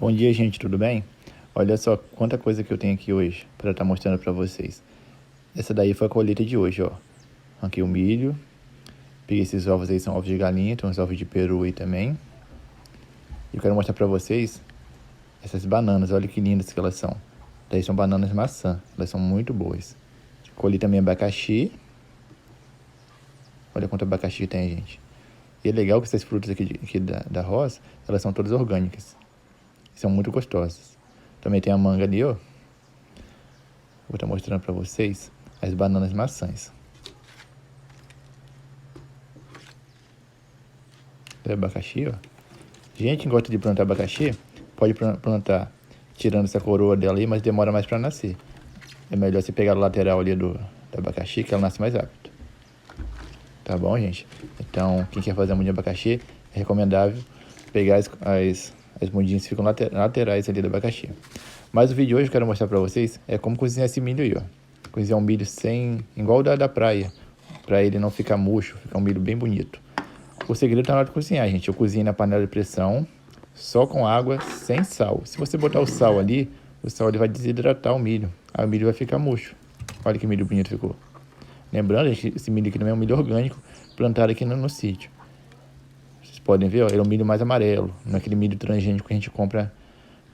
Bom dia, gente, tudo bem? Olha só quanta coisa que eu tenho aqui hoje para estar mostrando para vocês. Essa daí foi a colheita de hoje, ó. Arranquei o milho, peguei esses ovos aí, são ovos de galinha, tem uns ovos de peru aí também. E eu quero mostrar para vocês essas bananas, olha que lindas que elas são. Daí são bananas maçã, elas são muito boas. Colhi também abacaxi. Olha quanto abacaxi tem, gente. E é legal que essas frutas aqui da roça, elas são todas orgânicas. São muito gostosas. Também tem a manga ali, ó. Vou estar mostrando para vocês as bananas maçãs. Tem abacaxi, ó. Gente que gosta de plantar abacaxi, pode plantar tirando essa coroa dela aí, mas demora mais para nascer. É melhor você pegar a lateral ali do abacaxi, que ela nasce mais rápido. Tá bom, gente? Então, quem quer fazer a mudinha de abacaxi, é recomendável pegar as mudinhas que ficam laterais ali do abacaxi. Mas o vídeo de hoje eu quero mostrar pra vocês é como cozinhar esse milho aí, ó. Cozinhar um milho igual o da praia, pra ele não ficar murcho, ficar um milho bem bonito. O segredo tá na hora de cozinhar, gente. Eu cozinho na panela de pressão, só com água, sem sal. Se você botar o sal ali ele vai desidratar o milho. Aí o milho vai ficar murcho. Olha que milho bonito ficou. Lembrando, gente, esse milho aqui não é um milho orgânico, plantado aqui no sítio. Vocês podem ver, ó, ele é um milho mais amarelo, não é aquele milho transgênico que a gente compra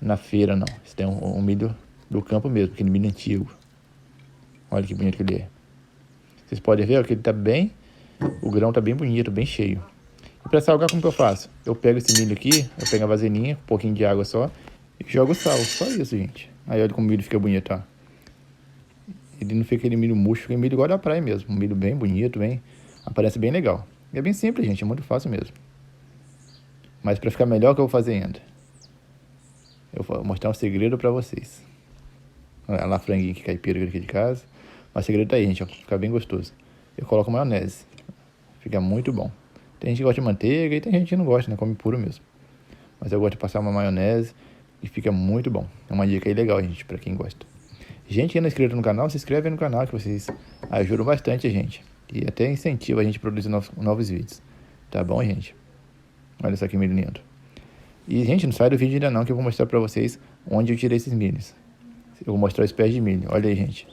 na feira, não. Esse tem um milho do campo mesmo, aquele milho antigo. Olha que bonito que ele é. Vocês podem ver, ó, que ele tá bem, o grão tá bem bonito, bem cheio. E para salgar, como que eu faço? Eu pego esse milho aqui, eu pego a vasilhinha, um pouquinho de água só, e jogo sal, só isso, gente. Aí olha como o milho fica bonito, ó. Ele não fica aquele milho murcho, fica milho igual da praia mesmo. Um milho bem bonito, aparece bem legal. E é bem simples, gente, é muito fácil mesmo. Mas para ficar melhor, o que eu vou fazer ainda? Eu vou mostrar um segredo para vocês. Olha lá, franguinho que caipira aqui de casa. Mas o segredo tá aí, gente, ó, fica bem gostoso. Eu coloco maionese. Fica muito bom. Tem gente que gosta de manteiga e tem gente que não gosta, né? Come puro mesmo. Mas eu gosto de passar uma maionese e fica muito bom. É uma dica aí legal, gente, para quem gosta. Gente que não é inscrito no canal, se inscreve aí no canal que vocês ajudam bastante a gente. E até incentiva a gente a produzir novos vídeos. Tá bom, gente? Olha só que milho lindo. E, gente, não sai do vídeo ainda não, que eu vou mostrar pra vocês onde eu tirei esses milhos. Eu vou mostrar os pés de milho. Olha aí, gente.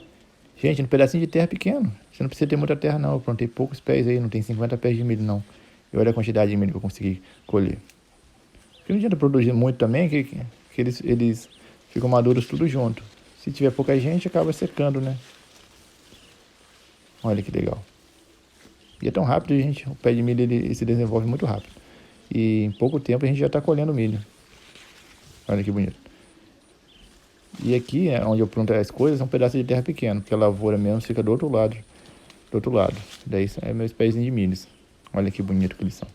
Gente, um pedacinho de terra pequeno. Você não precisa ter muita terra, não. Eu plantei poucos pés aí, não tem 50 pés de milho, não. E olha a quantidade de milho que eu consegui colher. Porque não adianta produzir muito também, que eles ficam maduros tudo junto. Se tiver pouca gente, acaba secando, né? Olha que legal. E é tão rápido, gente. O pé de milho ele se desenvolve muito rápido. E em pouco tempo a gente já está colhendo milho. Olha que bonito. E aqui, onde eu planto as coisas, é um pedaço de terra pequeno, porque a lavoura mesmo fica do outro lado. Daí é meus pezinhos de milho. Olha que bonito que eles são.